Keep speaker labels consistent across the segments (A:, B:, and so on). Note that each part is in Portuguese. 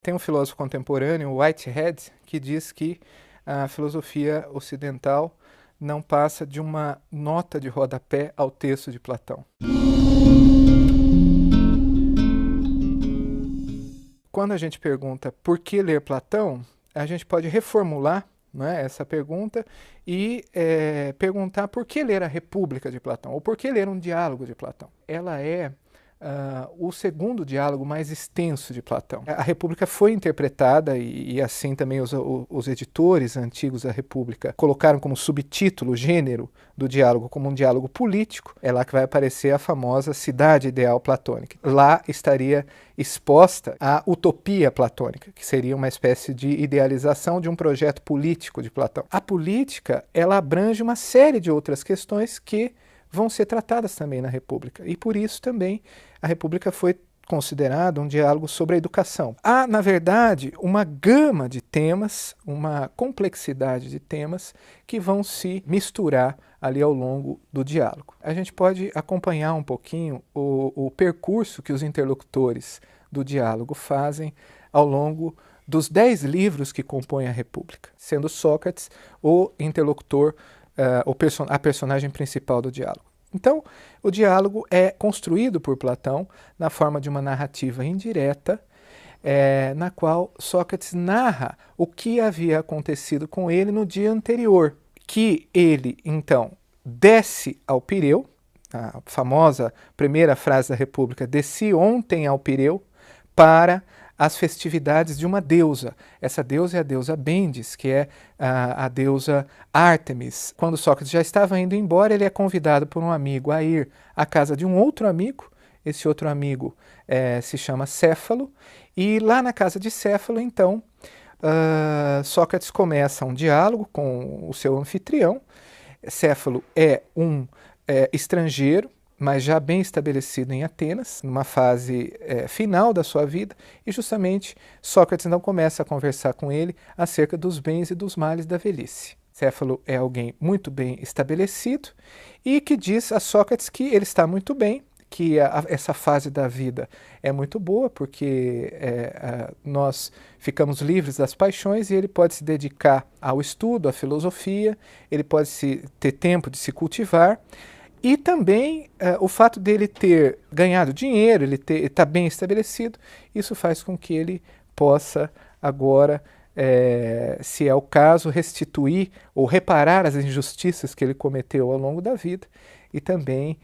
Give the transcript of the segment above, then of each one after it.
A: Tem um filósofo contemporâneo, Whitehead, que diz que a filosofia ocidental não passa de uma nota de rodapé ao texto de Platão. Quando a gente pergunta por que ler Platão, a gente pode reformular, né, essa pergunta e perguntar por que ler a República de Platão, ou por que ler um diálogo de Platão. Ela é o segundo diálogo mais extenso de Platão. A República foi interpretada, e assim também os editores antigos da República colocaram como subtítulo, o gênero do diálogo, como um diálogo político. É lá que vai aparecer a famosa cidade ideal platônica. Lá estaria exposta a utopia platônica, que seria uma espécie de idealização de um projeto político de Platão. A política, ela abrange uma série de outras questões que vão ser tratadas também na República. E por isso também a República foi considerada um diálogo sobre a educação. Há, na verdade, uma gama de temas, uma complexidade de temas que vão se misturar ali ao longo do diálogo. A gente pode acompanhar um pouquinho o percurso que os interlocutores do diálogo fazem ao longo dos 10 livros que compõem a República, sendo Sócrates o interlocutor, a personagem principal do diálogo. Então, o diálogo é construído por Platão na forma de uma narrativa indireta, na qual Sócrates narra o que havia acontecido com ele no dia anterior, que ele, então, desce ao Pireu, a famosa primeira frase da República, desci ontem ao Pireu, para as festividades de uma deusa. Essa deusa é a deusa Bendis, que é a deusa Ártemis. Quando Sócrates já estava indo embora, ele é convidado por um amigo a ir à casa de um outro amigo. Esse outro amigo se chama Céfalo. E lá na casa de Céfalo, então, Sócrates começa um diálogo com o seu anfitrião. Céfalo é um estrangeiro, mas já bem estabelecido em Atenas, numa fase final da sua vida, e justamente Sócrates então começa a conversar com ele acerca dos bens e dos males da velhice. Céfalo é alguém muito bem estabelecido e que diz a Sócrates que ele está muito bem, que essa fase da vida é muito boa, porque nós ficamos livres das paixões e ele pode se dedicar ao estudo, à filosofia, ele pode ter tempo de se cultivar. E também o fato dele ter ganhado dinheiro, ele está bem estabelecido, isso faz com que ele possa agora, se é o caso, restituir ou reparar as injustiças que ele cometeu ao longo da vida e também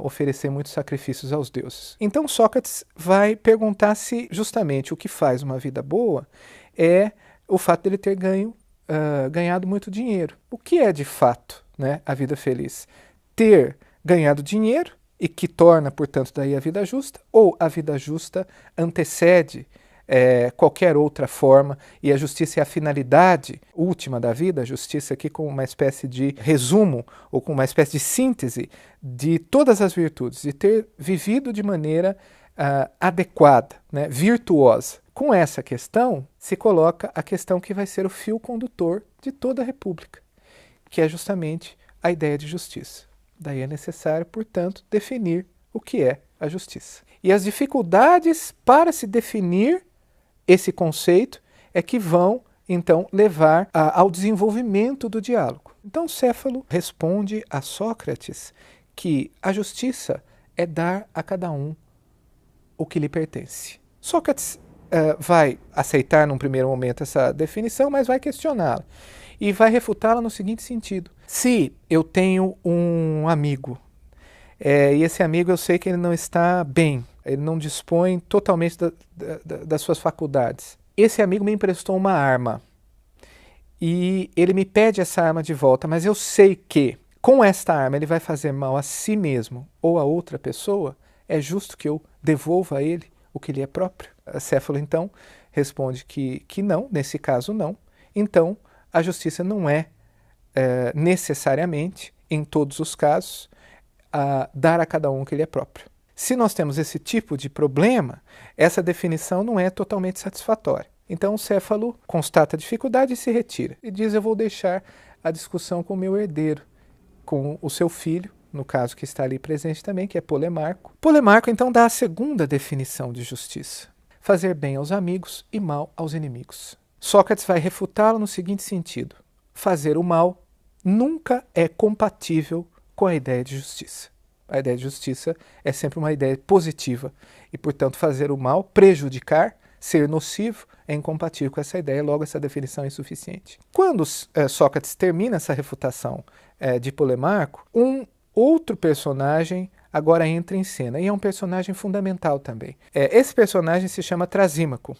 A: oferecer muitos sacrifícios aos deuses. Então Sócrates vai perguntar se justamente o que faz uma vida boa é o fato dele ter ganhado muito dinheiro. O que é de fato, né, a vida feliz? Ter ganhado dinheiro e que torna, portanto, daí a vida justa, ou a vida justa antecede qualquer outra forma e a justiça é a finalidade última da vida, a justiça aqui com uma espécie de resumo ou com uma espécie de síntese de todas as virtudes, de ter vivido de maneira adequada, né, virtuosa. Com essa questão se coloca a questão que vai ser o fio condutor de toda a República, que é justamente a ideia de justiça. Daí é necessário, portanto, definir o que é a justiça. E as dificuldades para se definir esse conceito é que vão, então, levar ao desenvolvimento do diálogo. Então, Céfalo responde a Sócrates que a justiça é dar a cada um o que lhe pertence. Sócrates vai aceitar num primeiro momento essa definição, mas vai questioná-la. E vai refutá-la no seguinte sentido: se eu tenho um amigo, e esse amigo eu sei que ele não está bem, ele não dispõe totalmente das suas faculdades, esse amigo me emprestou uma arma e ele me pede essa arma de volta, mas eu sei que com esta arma ele vai fazer mal a si mesmo ou a outra pessoa, é justo que eu devolva a ele o que lhe é próprio? Céfalo então responde que não, nesse caso não. Então a justiça não é necessariamente, em todos os casos, dar a cada um o que lhe é próprio. Se nós temos esse tipo de problema, essa definição não é totalmente satisfatória. Então o Céfalo constata a dificuldade e se retira. E diz: eu vou deixar a discussão com o meu herdeiro, com o seu filho, no caso que está ali presente também, que é Polemarco. Polemarco então dá a segunda definição de justiça. fazer bem aos amigos e mal aos inimigos. Sócrates vai refutá-lo no seguinte sentido: fazer o mal nunca é compatível com a ideia de justiça. A ideia de justiça é sempre uma ideia positiva e, portanto, fazer o mal, prejudicar, ser nocivo, é incompatível com essa ideia, logo essa definição é insuficiente. Quando Sócrates termina essa refutação de Polemarco, um outro personagem agora entra em cena, e é um personagem fundamental também. Esse personagem se chama Trasímaco.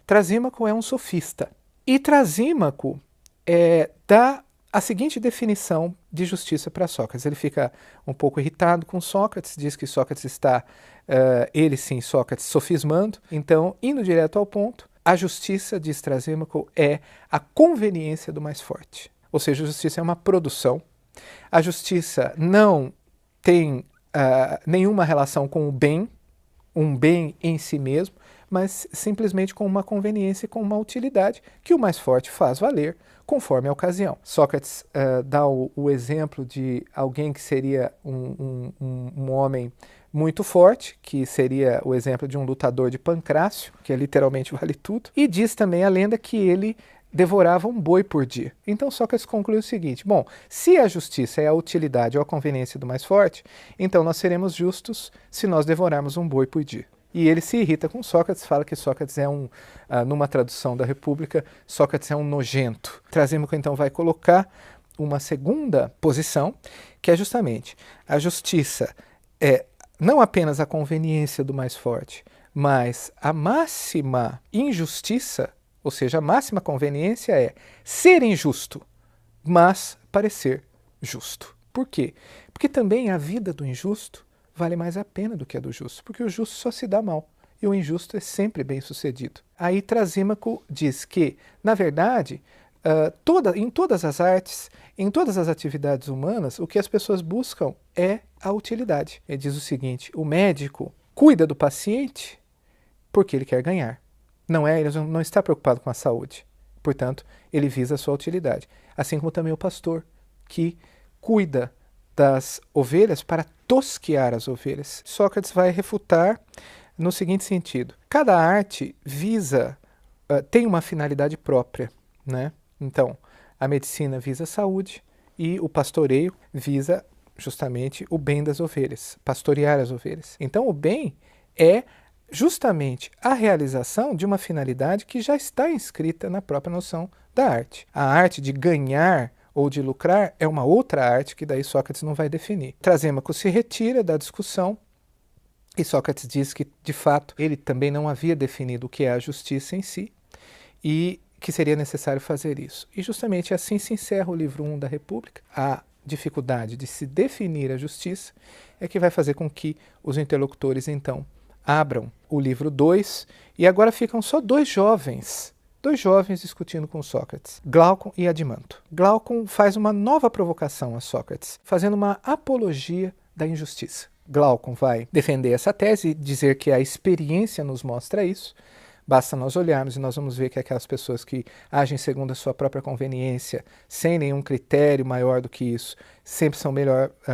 A: Trasímaco é um sofista. E Trasímaco dá a seguinte definição de justiça para Sócrates. Ele fica um pouco irritado com Sócrates, diz que Sócrates está, ele sim, Sócrates, sofismando. Então, indo direto ao ponto, a justiça, diz Trasímaco, é a conveniência do mais forte. Ou seja, a justiça é uma produção. A justiça não tem nenhuma relação com o bem, um bem em si mesmo, mas simplesmente com uma conveniência e com uma utilidade que o mais forte faz valer conforme a ocasião. Sócrates dá o exemplo de alguém que seria um homem muito forte, que seria o exemplo de um lutador de Pancrácio, que literalmente vale tudo, e diz também a lenda que ele devorava um boi por dia. Então Sócrates conclui o seguinte: bom, se a justiça é a utilidade ou a conveniência do mais forte, então nós seremos justos se nós devorarmos um boi por dia. E ele se irrita com Sócrates, fala que Sócrates é numa tradução da República, Sócrates é um nojento. Trasímaco então vai colocar uma segunda posição, que é justamente a justiça é não apenas a conveniência do mais forte, mas a máxima injustiça, ou seja, a máxima conveniência é ser injusto, mas parecer justo. Por quê? Porque também a vida do injusto vale mais a pena do que a do justo, porque o justo só se dá mal e o injusto é sempre bem sucedido. Aí Trasímaco diz que, na verdade, em todas as artes, em todas as atividades humanas, o que as pessoas buscam é a utilidade. Ele diz o seguinte: o médico cuida do paciente porque ele quer ganhar. Ele não está preocupado com a saúde. Portanto, ele visa a sua utilidade. Assim como também o pastor, que cuida das ovelhas para tosquear as ovelhas. Sócrates vai refutar no seguinte sentido: cada arte tem uma finalidade própria, né? Então, a medicina visa a saúde e o pastoreio visa justamente o bem das ovelhas, pastorear as ovelhas. Então, o bem é justamente a realização de uma finalidade que já está inscrita na própria noção da arte. A arte de ganhar ou de lucrar é uma outra arte que daí Sócrates não vai definir. Trasímaco se retira da discussão e Sócrates diz que, de fato, ele também não havia definido o que é a justiça em si e que seria necessário fazer isso. E justamente assim se encerra o livro 1 da República. A dificuldade de se definir a justiça é que vai fazer com que os interlocutores, então, abram o livro 2 e agora ficam só dois jovens discutindo com Sócrates, Glaucon e Adimanto. Glaucon faz uma nova provocação a Sócrates, fazendo uma apologia da injustiça. Glaucon vai defender essa tese e dizer que a experiência nos mostra isso. Basta nós olharmos e nós vamos ver que aquelas pessoas que agem segundo a sua própria conveniência, sem nenhum critério maior do que isso, sempre são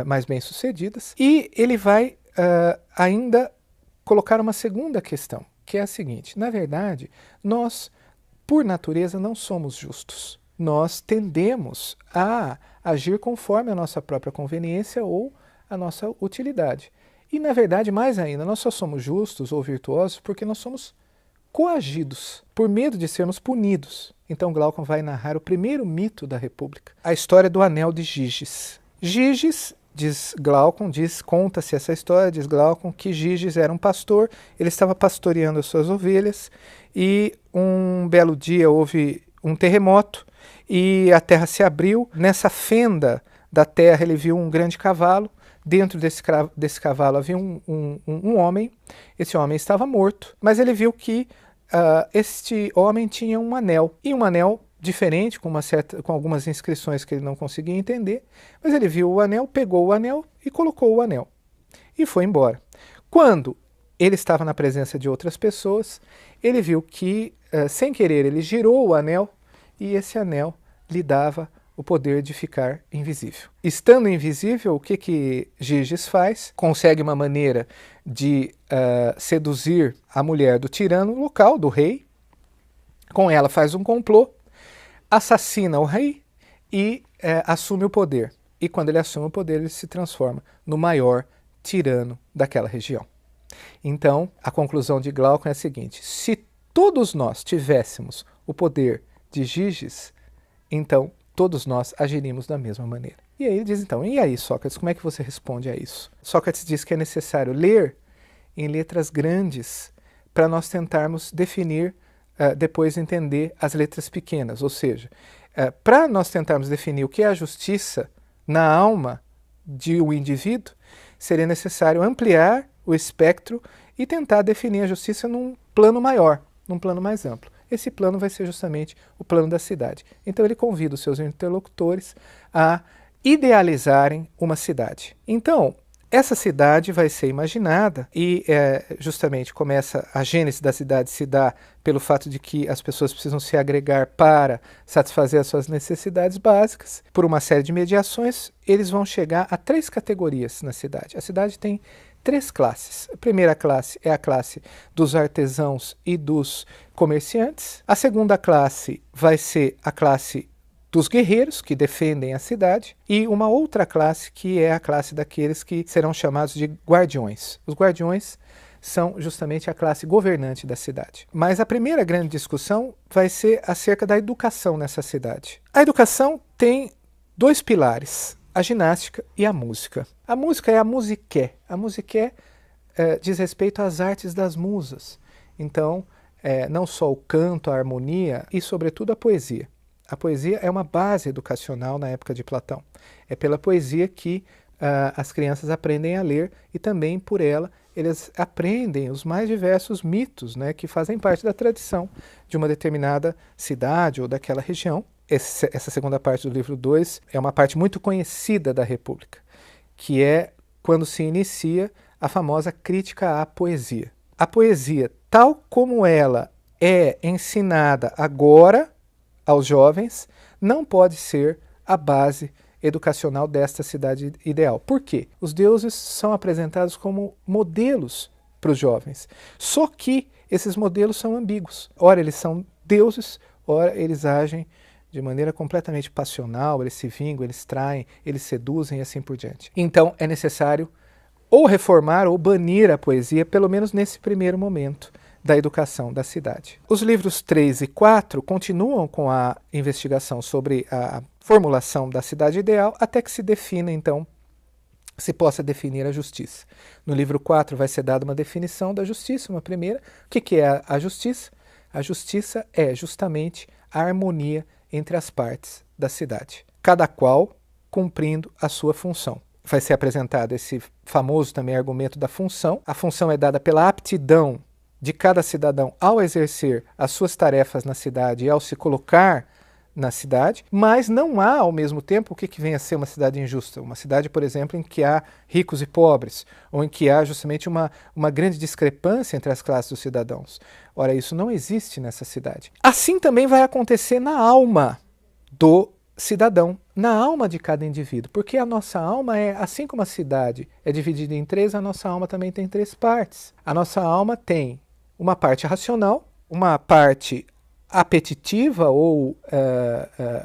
A: mais bem-sucedidas. E ele vai ainda colocar uma segunda questão, que é a seguinte: na verdade, nós, por natureza, não somos justos. Nós tendemos a agir conforme a nossa própria conveniência ou a nossa utilidade. E, na verdade, mais ainda, nós só somos justos ou virtuosos porque nós somos coagidos, por medo de sermos punidos. Então Glaucon vai narrar o primeiro mito da República, a história do anel de Giges. Giges, diz Glaucon, conta-se essa história, diz Glaucon, que Giges era um pastor, ele estava pastoreando as suas ovelhas e um belo dia houve um terremoto e a terra se abriu. Nessa fenda da terra ele viu um grande cavalo. Dentro desse cavalo havia um homem. Esse homem estava morto, mas ele viu que este homem tinha um anel, e um anel diferente, com algumas inscrições que ele não conseguia entender, mas ele viu o anel, pegou o anel e colocou o anel, e foi embora. Quando ele estava na presença de outras pessoas, ele viu que, sem querer, ele girou o anel, e esse anel lhe dava o poder de ficar invisível. Estando invisível, o que Giges faz? Consegue uma maneira de seduzir a mulher do tirano local, do rei. Com ela faz um complô, assassina o rei e assume o poder. E quando ele assume o poder, ele se transforma no maior tirano daquela região. Então, a conclusão de Glaucon é a seguinte: se todos nós tivéssemos o poder de Giges, então todos nós agiríamos da mesma maneira. E aí ele diz então, e aí Sócrates, como é que você responde a isso? Sócrates diz que é necessário ler em letras grandes para nós tentarmos definir, depois entender as letras pequenas. Ou seja, para nós tentarmos definir o que é a justiça na alma de um indivíduo, seria necessário ampliar o espectro e tentar definir a justiça num plano maior, num plano mais amplo. Esse plano vai ser justamente o plano da cidade. Então ele convida os seus interlocutores a idealizarem uma cidade. Então, essa cidade vai ser imaginada e justamente começa a gênese da cidade se dá pelo fato de que as pessoas precisam se agregar para satisfazer as suas necessidades básicas. Por uma série de mediações, eles vão chegar a 3 categorias na cidade. A cidade tem 3 classes. A primeira classe é a classe dos artesãos e dos comerciantes. A segunda classe vai ser a classe dos guerreiros que defendem a cidade, e uma outra classe que é a classe daqueles que serão chamados de guardiões. Os guardiões são justamente a classe governante da cidade. Mas a primeira grande discussão vai ser acerca da educação nessa cidade. A educação tem 2 pilares, a ginástica e a música. A música é a musiqué. A musiqué diz respeito às artes das musas. Então, não só o canto, a harmonia e, sobretudo, a poesia. A poesia é uma base educacional na época de Platão. É pela poesia que as crianças aprendem a ler e também por ela eles aprendem os mais diversos mitos, né, que fazem parte da tradição de uma determinada cidade ou daquela região. Essa segunda parte do livro 2 é uma parte muito conhecida da República, que é quando se inicia a famosa crítica à poesia. A poesia, tal como ela é ensinada agora aos jovens, não pode ser a base educacional desta cidade ideal. Por quê? Os deuses são apresentados como modelos para os jovens. Só que esses modelos são ambíguos. Ora eles são deuses, ora eles agem de maneira completamente passional, eles se vingam, eles traem, eles seduzem e assim por diante. Então é necessário ou reformar ou banir a poesia, pelo menos nesse primeiro momento da educação da cidade. Os livros 3 e 4 continuam com a investigação sobre a formulação da cidade ideal, até que se defina, então, se possa definir a justiça. No livro 4 vai ser dada uma definição da justiça, uma primeira. O que é a justiça? A justiça é justamente a harmonia entre as partes da cidade, cada qual cumprindo a sua função. Vai ser apresentado esse famoso também argumento da função. A função é dada pela aptidão de cada cidadão ao exercer as suas tarefas na cidade e ao se colocar na cidade, mas não há, ao mesmo tempo, o que vem a ser uma cidade injusta. Uma cidade, por exemplo, em que há ricos e pobres, ou em que há justamente uma grande discrepância entre as classes dos cidadãos. Ora, isso não existe nessa cidade. Assim também vai acontecer na alma do cidadão, na alma de cada indivíduo, porque a nossa alma é, assim como a cidade é dividida em 3, a nossa alma também tem 3 partes. A nossa alma tem uma parte racional, uma parte apetitiva ou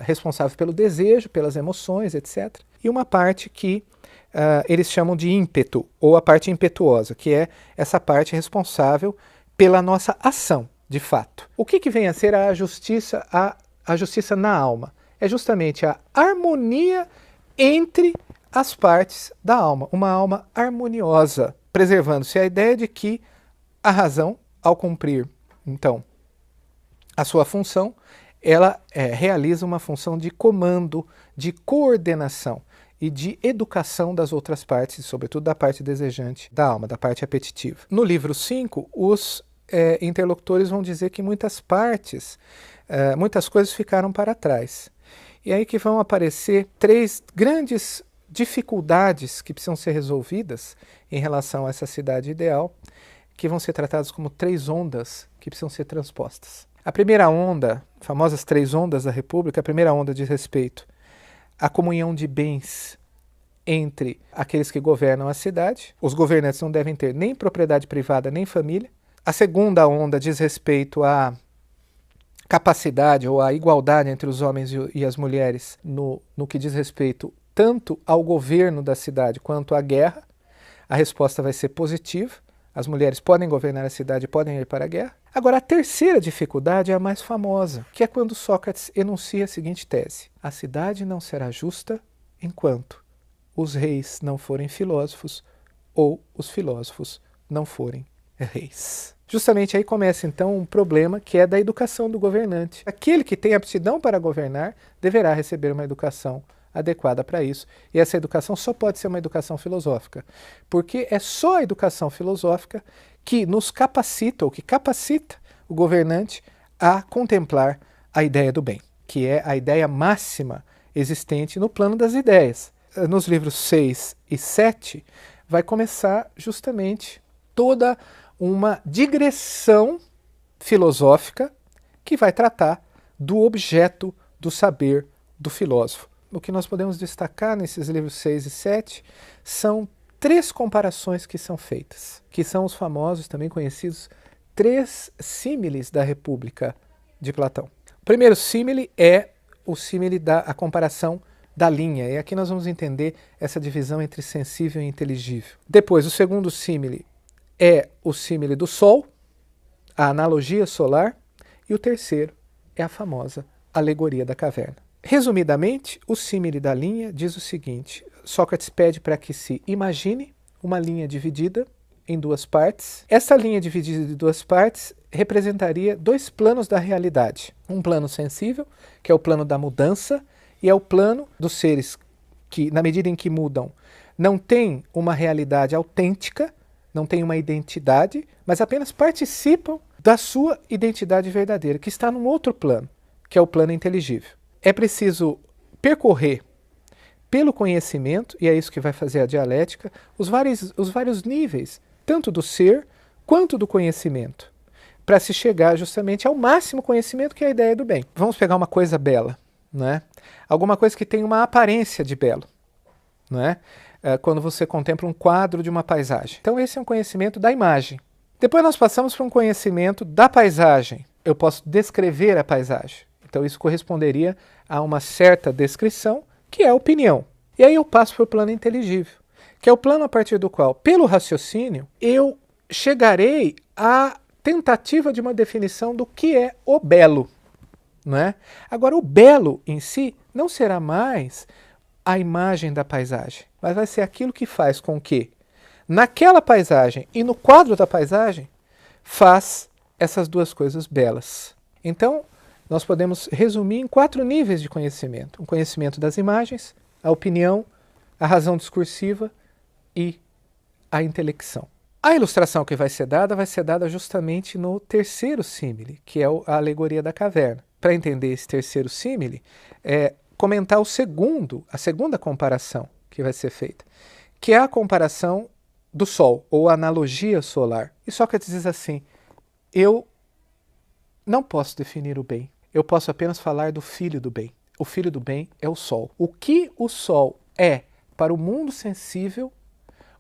A: responsável pelo desejo, pelas emoções, etc. E uma parte que eles chamam de ímpeto, ou a parte impetuosa, que é essa parte responsável pela nossa ação, de fato. O que vem a ser a justiça na alma? É justamente a harmonia entre as partes da alma, uma alma harmoniosa, preservando-se a ideia de que a razão, ao cumprir, então, a sua função, ela realiza uma função de comando, de coordenação e de educação das outras partes, sobretudo da parte desejante da alma, da parte apetitiva. No livro 5, os interlocutores vão dizer que muitas coisas ficaram para trás. E aí que vão aparecer 3 grandes dificuldades que precisam ser resolvidas em relação a essa cidade ideal, que vão ser tratadas como 3 ondas que precisam ser transpostas. A primeira onda, famosas 3 ondas da República, a primeira onda diz respeito a comunhão de bens entre aqueles que governam a cidade. Os governantes não devem ter nem propriedade privada, nem família. A segunda onda diz respeito à capacidade ou à igualdade entre os homens e as mulheres no que diz respeito tanto ao governo da cidade quanto à guerra. A resposta vai ser positiva. As mulheres podem governar a cidade e podem ir para a guerra. Agora, a terceira dificuldade é a mais famosa, que é quando Sócrates enuncia a seguinte tese: a cidade não será justa enquanto os reis não forem filósofos ou os filósofos não forem reis. Justamente aí começa então um problema que é da educação do governante. Aquele que tem aptidão para governar deverá receber uma educação adequada para isso. E essa educação só pode ser uma educação filosófica, porque é só a educação filosófica que nos capacita, ou que capacita o governante a contemplar a ideia do bem, que é a ideia máxima existente no plano das ideias. Nos livros 6 e 7 vai começar justamente toda uma digressão filosófica que vai tratar do objeto do saber do filósofo. O que nós podemos destacar nesses livros 6 e 7 são 3 comparações que são feitas, que são os famosos, também conhecidos, 3 símiles da República de Platão. O primeiro símile é o símile a comparação da linha, e aqui nós vamos entender essa divisão entre sensível e inteligível. Depois, o segundo símile é o símile do Sol, a analogia solar, e o terceiro é a famosa alegoria da caverna. Resumidamente, o símile da linha diz o seguinte: Sócrates pede para que se imagine uma linha dividida em 2 partes. Essa linha dividida em 2 partes representaria 2 planos da realidade. Um plano sensível, que é o plano da mudança, e é o plano dos seres que, na medida em que mudam, não têm uma realidade autêntica, não têm uma identidade, mas apenas participam da sua identidade verdadeira, que está num outro plano, que é o plano inteligível. É preciso percorrer pelo conhecimento, e é isso que vai fazer a dialética, os vários níveis, tanto do ser quanto do conhecimento, para se chegar justamente ao máximo conhecimento, que é a ideia do bem. Vamos pegar uma coisa bela, né? Alguma coisa que tem uma aparência de belo, né? Quando você contempla um quadro de uma paisagem. Então esse é um conhecimento da imagem. Depois nós passamos para um conhecimento da paisagem. Eu posso descrever a paisagem. Então isso corresponderia a uma certa descrição, que é a opinião. E aí eu passo para o plano inteligível, que é o plano a partir do qual, pelo raciocínio, eu chegarei à tentativa de uma definição do que é o belo. Não é? Agora, o belo em si não será mais a imagem da paisagem, mas vai ser aquilo que faz com que, naquela paisagem e no quadro da paisagem, faz essas 2 coisas belas. Então, nós podemos resumir em 4 níveis de conhecimento. O conhecimento das imagens, a opinião, a razão discursiva e a intelecção. A ilustração que vai ser dada justamente no terceiro símile, que é a alegoria da caverna. Para entender esse terceiro símile, comentar a segunda comparação que vai ser feita, que é a comparação do Sol, ou analogia solar. E Sócrates diz assim: eu não posso definir o bem, eu posso apenas falar do filho do bem. O filho do bem é o Sol. O que o Sol é para o mundo sensível,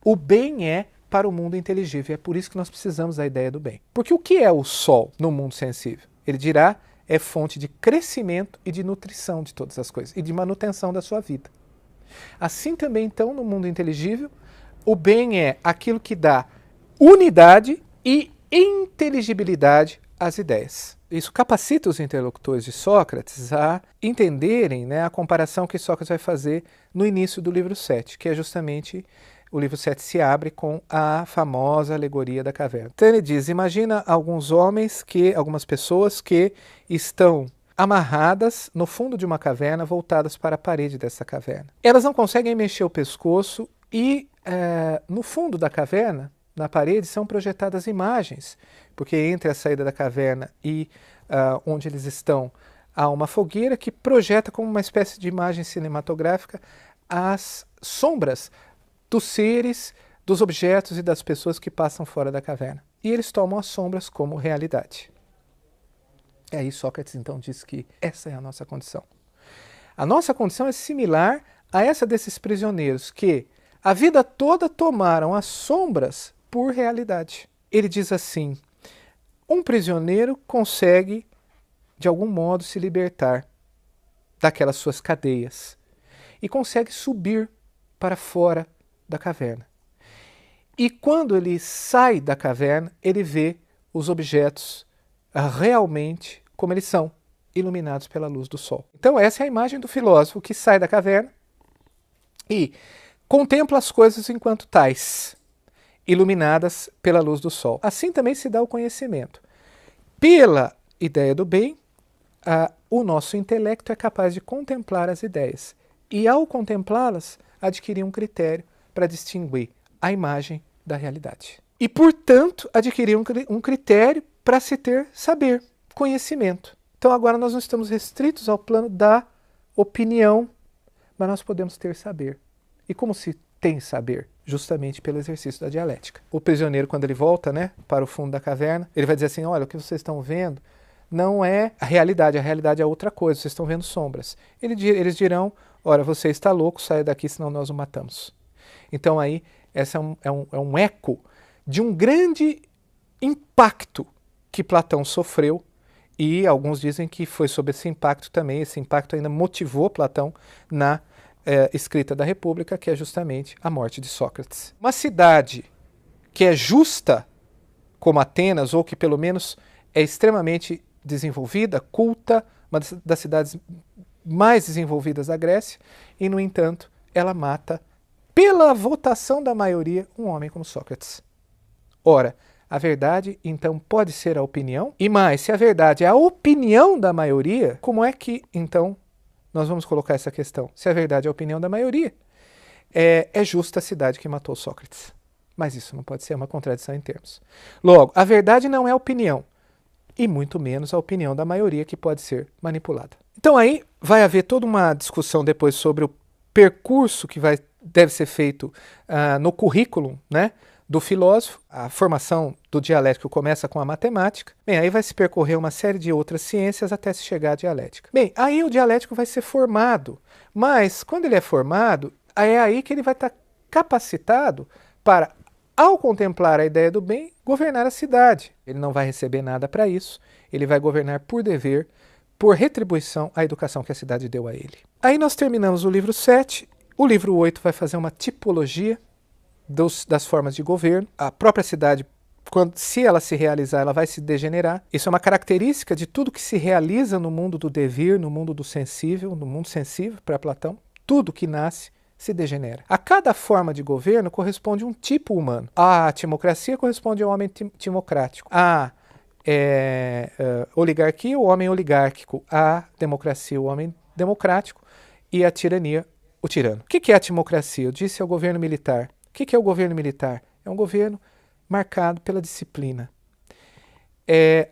A: o bem é para o mundo inteligível. É por isso que nós precisamos da ideia do bem. Porque o que é o Sol no mundo sensível? Ele dirá: é fonte de crescimento e de nutrição de todas as coisas, e de manutenção da sua vida. Assim também, então, no mundo inteligível, o bem é aquilo que dá unidade e inteligibilidade às ideias. Isso capacita os interlocutores de Sócrates a entenderem, né, a comparação que Sócrates vai fazer no início do livro 7, que é justamente o livro 7 se abre com a famosa alegoria da caverna. Então ele diz: imagina algumas pessoas que estão amarradas no fundo de uma caverna, voltadas para a parede dessa caverna. Elas não conseguem mexer o pescoço e no fundo da caverna, na parede, são projetadas imagens, porque entre a saída da caverna e onde eles estão, há uma fogueira que projeta como uma espécie de imagem cinematográfica as sombras dos seres, dos objetos e das pessoas que passam fora da caverna. E eles tomam as sombras como realidade. E aí Sócrates então diz que essa é a nossa condição. A nossa condição é similar a essa desses prisioneiros que a vida toda tomaram as sombras por realidade. Ele diz assim: um prisioneiro consegue, de algum modo, se libertar daquelas suas cadeias e consegue subir para fora da caverna. E quando ele sai da caverna, ele vê os objetos realmente como eles são, iluminados pela luz do sol. Então essa é a imagem do filósofo que sai da caverna e contempla as coisas enquanto tais, iluminadas pela luz do sol. Assim também se dá o conhecimento. Pela ideia do bem, o nosso intelecto é capaz de contemplar as ideias e, ao contemplá-las, adquirir um critério para distinguir a imagem da realidade. E, portanto, adquirir um critério para se ter saber, conhecimento. Então, agora nós não estamos restritos ao plano da opinião, mas nós podemos ter saber. E como se tem saber? Justamente pelo exercício da dialética. O prisioneiro, quando ele volta, né, para o fundo da caverna, ele vai dizer assim: olha, o que vocês estão vendo não é a realidade é outra coisa, vocês estão vendo sombras. Eles dirão: ora, você está louco, saia daqui, senão nós o matamos. Então aí, esse é um eco de um grande impacto que Platão sofreu, e alguns dizem que foi sob esse impacto também, esse impacto ainda motivou Platão na escrita da República, que é justamente a morte de Sócrates. Uma cidade que é justa, como Atenas, ou que pelo menos é extremamente desenvolvida, culta, uma das cidades mais desenvolvidas da Grécia, e, no entanto, ela mata, pela votação da maioria, um homem como Sócrates. Ora, a verdade, então, pode ser a opinião? E mais, se a verdade é a opinião da maioria, como é que, então, nós vamos colocar essa questão? Se a verdade é a opinião da maioria, é justa a cidade que matou Sócrates. Mas isso não pode ser uma contradição em termos. Logo, a verdade não é a opinião, e muito menos a opinião da maioria, que pode ser manipulada. Então aí vai haver toda uma discussão depois sobre o percurso que deve ser feito no currículo, né, do filósofo. A formação do dialético começa com a matemática. Bem, aí vai se percorrer uma série de outras ciências até se chegar à dialética. Bem, aí o dialético vai ser formado, mas quando ele é formado, é aí que ele vai estar capacitado para, ao contemplar a ideia do bem, governar a cidade. Ele não vai receber nada para isso, ele vai governar por dever, por retribuição à educação que a cidade deu a ele. Aí nós terminamos o livro 7, o livro 8 vai fazer uma tipologia das formas de governo. A própria cidade, se ela se realizar, ela vai se degenerar. Isso é uma característica de tudo que se realiza no mundo do devir, no mundo do sensível, no mundo sensível para Platão. Tudo que nasce se degenera. A cada forma de governo corresponde um tipo humano. A timocracia corresponde ao homem timocrático. A oligarquia, o homem oligárquico. A democracia, o homem democrático. E a tirania, o tirano. O que é a timocracia? Eu disse, é o governo militar. O que é o governo militar? É um governo marcado pela disciplina.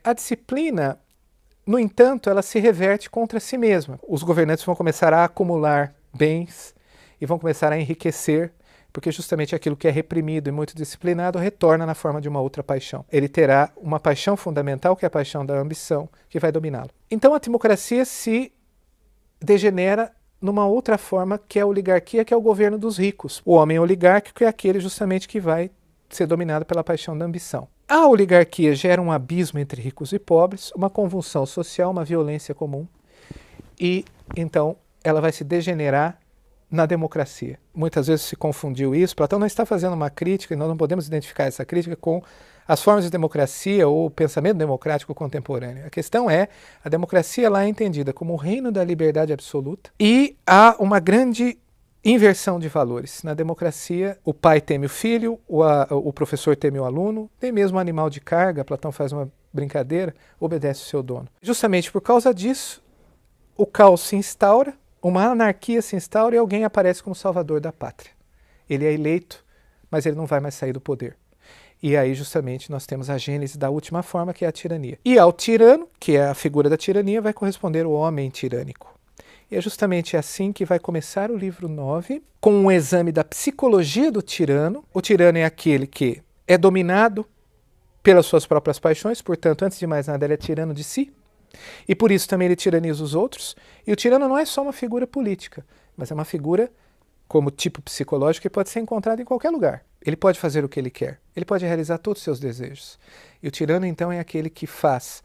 A: A disciplina, no entanto, ela se reverte contra si mesma. Os governantes vão começar a acumular bens e vão começar a enriquecer, porque justamente aquilo que é reprimido e muito disciplinado retorna na forma de uma outra paixão. Ele terá uma paixão fundamental, que é a paixão da ambição, que vai dominá-lo. Então a timocracia se degenera numa outra forma, que é a oligarquia, que é o governo dos ricos. O homem oligárquico é aquele justamente que vai ser dominado pela paixão da ambição. A oligarquia gera um abismo entre ricos e pobres, uma convulsão social, uma violência comum, e então ela vai se degenerar na democracia. Muitas vezes se confundiu isso. Platão não está fazendo uma crítica, e nós não podemos identificar essa crítica com as formas de democracia ou o pensamento democrático contemporâneo. A questão é, a democracia lá é entendida como o reino da liberdade absoluta, e há uma grande inversão de valores. Na democracia, o pai teme o filho, o professor teme o aluno, nem mesmo o animal de carga, Platão faz uma brincadeira, obedece o seu dono. Justamente por causa disso, o caos se instaura, uma anarquia se instaura e alguém aparece como salvador da pátria. Ele é eleito, mas ele não vai mais sair do poder. E aí justamente nós temos a gênese da última forma, que é a tirania. E ao tirano, que é a figura da tirania, vai corresponder o homem tirânico. E é justamente assim que vai começar o livro 9, com um exame da psicologia do tirano. O tirano é aquele que é dominado pelas suas próprias paixões, portanto, antes de mais nada, ele é tirano de si. E por isso também ele tiraniza os outros. E o tirano não é só uma figura política, mas é uma figura como tipo psicológico que pode ser encontrado em qualquer lugar. Ele pode fazer o que ele quer, ele pode realizar todos os seus desejos. E o tirano, então, é aquele que faz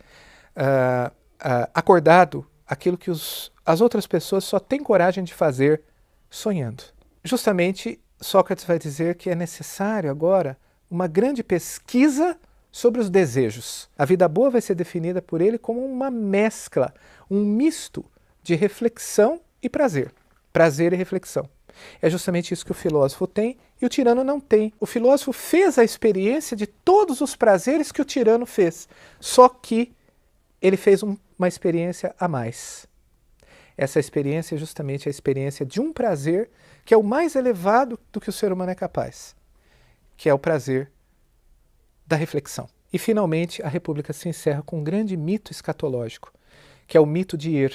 A: acordado aquilo que as outras pessoas só têm coragem de fazer sonhando. Justamente, Sócrates vai dizer que é necessário agora uma grande pesquisa sobre os desejos. A vida boa vai ser definida por ele como uma mescla, um misto de reflexão e prazer. Prazer e reflexão. É justamente isso que o filósofo tem e o tirano não tem. O filósofo fez a experiência de todos os prazeres que o tirano fez, só que ele fez uma experiência a mais. Essa experiência é justamente a experiência de um prazer que é o mais elevado do que o ser humano é capaz, que é o prazer da reflexão. E, finalmente, a República se encerra com um grande mito escatológico, que é o mito de Ir.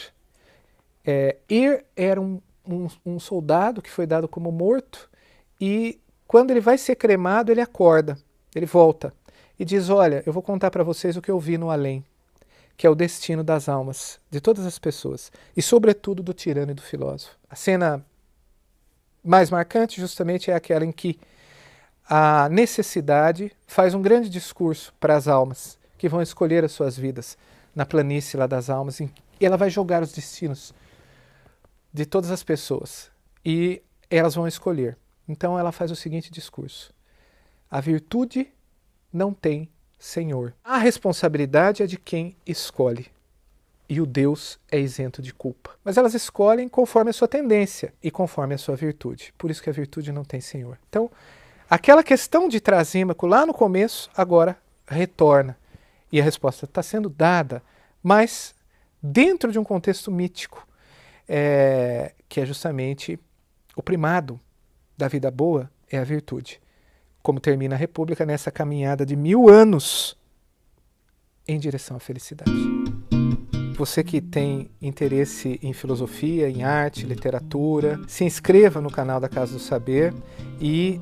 A: Ir era um soldado que foi dado como morto e, quando ele vai ser cremado, ele acorda, ele volta e diz: olha, eu vou contar para vocês o que eu vi no além, que é o destino das almas de todas as pessoas e, sobretudo, do tirano e do filósofo. A cena mais marcante justamente é aquela em que a necessidade faz um grande discurso para as almas que vão escolher as suas vidas na planície lá das almas, e ela vai jogar os destinos de todas as pessoas e elas vão escolher. Então ela faz o seguinte discurso: a virtude não tem senhor. A responsabilidade é de quem escolhe e o Deus é isento de culpa. Mas elas escolhem conforme a sua tendência e conforme a sua virtude. Por isso que a virtude não tem senhor. Então, aquela questão de Trasímaco lá no começo, agora retorna. E a resposta está sendo dada, mas dentro de um contexto mítico, que é justamente o primado da vida boa é a virtude. Como termina a República nessa caminhada de 1000 anos em direção à felicidade. Você que tem interesse em filosofia, em arte, literatura, se inscreva no canal da Casa do Saber e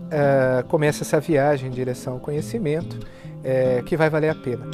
A: comece essa viagem em direção ao conhecimento, que vai valer a pena.